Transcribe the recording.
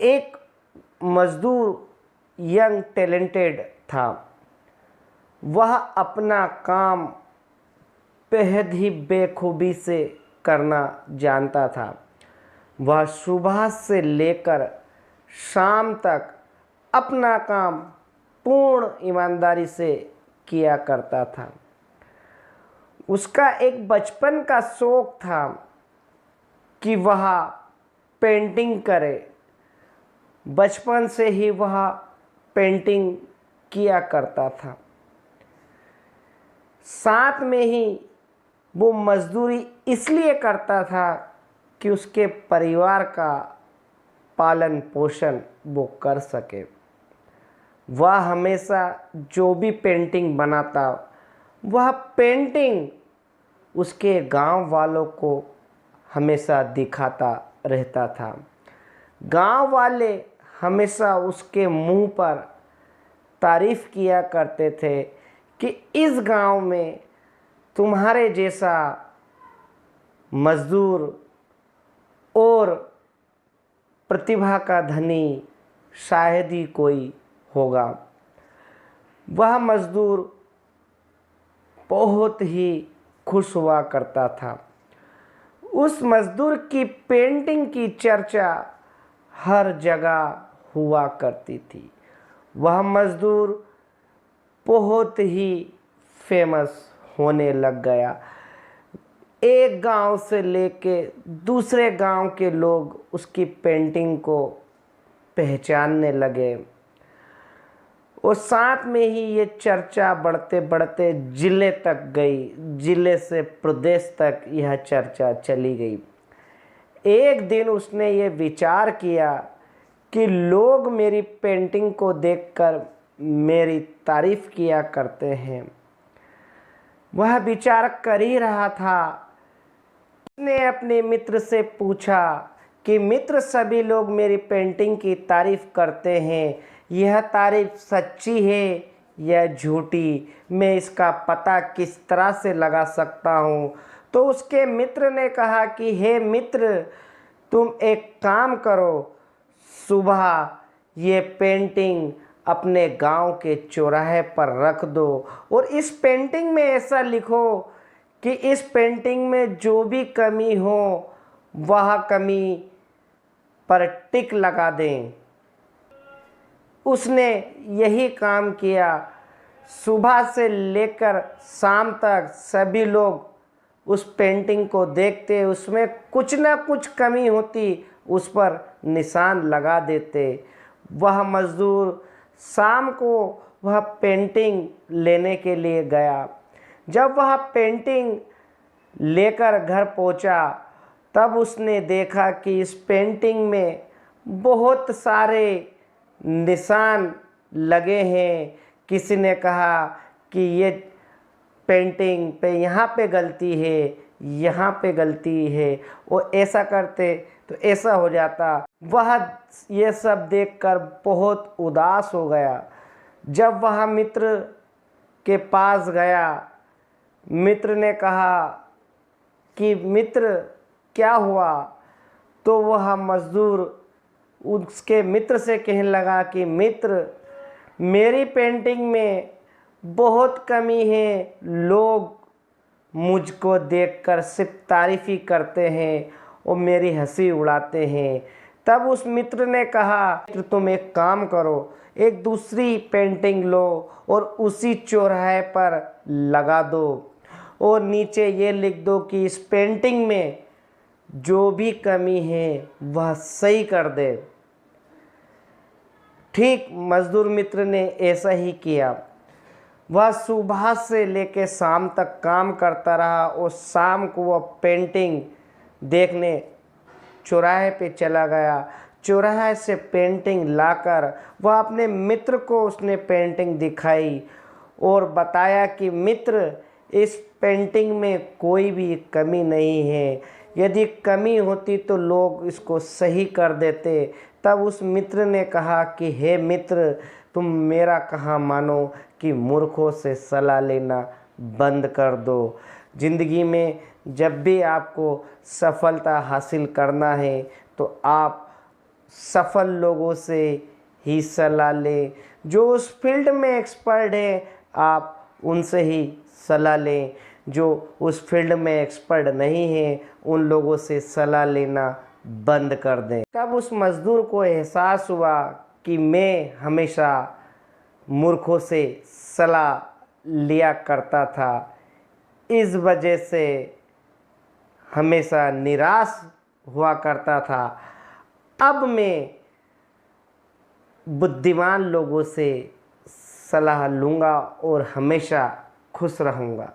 एक मज़दूर young talented था। वह अपना काम बेहद ही बेखूबी से करना जानता था। वह सुबह से लेकर शाम तक अपना काम पूर्ण ईमानदारी से किया करता था। उसका एक बचपन का शौक था कि वह पेंटिंग करे। बचपन से ही वह पेंटिंग किया करता था। साथ में ही वो मजदूरी इसलिए करता था कि उसके परिवार का पालन पोषण वो कर सके। वह हमेशा जो भी पेंटिंग बनाता, वह पेंटिंग उसके गांव वालों को हमेशा दिखाता रहता था। गांव वाले हमेशा उसके मुंह पर तारीफ़ किया करते थे कि इस गांव में तुम्हारे जैसा मज़दूर और प्रतिभा का धनी शायद ही कोई होगा। वह मज़दूर बहुत ही खुश हुआ करता था। उस मज़दूर की पेंटिंग की चर्चा हर जगह हुआ करती थी। वह मज़दूर बहुत ही फेमस होने लग गया। एक गांव से लेके दूसरे गांव के लोग उसकी पेंटिंग को पहचानने लगे और साथ में ही ये चर्चा बढ़ते बढ़ते ज़िले तक गई। ज़िले से प्रदेश तक यह चर्चा चली गई। एक दिन उसने ये विचार किया कि लोग मेरी पेंटिंग को देखकर मेरी तारीफ़ किया करते हैं। वह विचार कर ही रहा था, उसने अपने मित्र से पूछा कि मित्र, सभी लोग मेरी पेंटिंग की तारीफ़ करते हैं, यह तारीफ़ सच्ची है या झूठी? मैं इसका पता किस तरह से लगा सकता हूँ? तो उसके मित्र ने कहा कि हे मित्र, तुम एक काम करो, सुबह ये पेंटिंग अपने गांव के चौराहे पर रख दो और इस पेंटिंग में ऐसा लिखो कि इस पेंटिंग में जो भी कमी हो वह कमी पर टिक लगा दें। उसने यही काम किया। सुबह से लेकर शाम तक सभी लोग उस पेंटिंग को देखते, उसमें कुछ ना कुछ कमी होती, उस पर निशान लगा देते। वह मज़दूर शाम को वह पेंटिंग लेने के लिए गया। जब वह पेंटिंग लेकर घर पहुंचा, तब उसने देखा कि इस पेंटिंग में बहुत सारे निशान लगे हैं। किसी ने कहा कि ये पेंटिंग पे यहाँ पे गलती है, यहाँ पे गलती है, और ऐसा करते तो ऐसा हो जाता। वह ये सब देखकर बहुत उदास हो गया। जब वह मित्र के पास गया, मित्र ने कहा कि मित्र क्या हुआ? तो वह मज़दूर उसके मित्र से कहने लगा कि मित्र, मेरी पेंटिंग में बहुत कमी है, लोग मुझको देखकर सिर्फ तारीफ़ ही करते हैं और मेरी हंसी उड़ाते हैं। तब उस मित्र ने कहा, मित्र तुम एक काम करो, एक दूसरी पेंटिंग लो और उसी चौराहे पर लगा दो और नीचे ये लिख दो कि इस पेंटिंग में जो भी कमी है वह सही कर दे। ठीक मज़दूर मित्र ने ऐसा ही किया। वह सुबह से लेकर शाम तक काम करता रहा और शाम को वह पेंटिंग देखने चौराहे पे चला गया। चौराहे से पेंटिंग लाकर वह अपने मित्र को उसने पेंटिंग दिखाई और बताया कि मित्र, इस पेंटिंग में कोई भी कमी नहीं है, यदि कमी होती तो लोग इसको सही कर देते। तब उस मित्र ने कहा कि हे मित्र, तुम मेरा कहाँ मानो कि मूर्खों से सलाह लेना बंद कर दो। ज़िंदगी में जब भी आपको सफलता हासिल करना है तो आप सफल लोगों से ही सलाह लें। जो उस फील्ड में एक्सपर्ट है आप उनसे ही सलाह लें। जो उस फील्ड में एक्सपर्ट नहीं है उन लोगों से सलाह लेना बंद कर दें। तब उस मज़दूर को एहसास हुआ कि मैं हमेशा मूर्खों से सलाह लिया करता था, इस वजह से हमेशा निराश हुआ करता था। अब मैं बुद्धिमान लोगों से सलाह लूँगा और हमेशा खुश रहूँगा।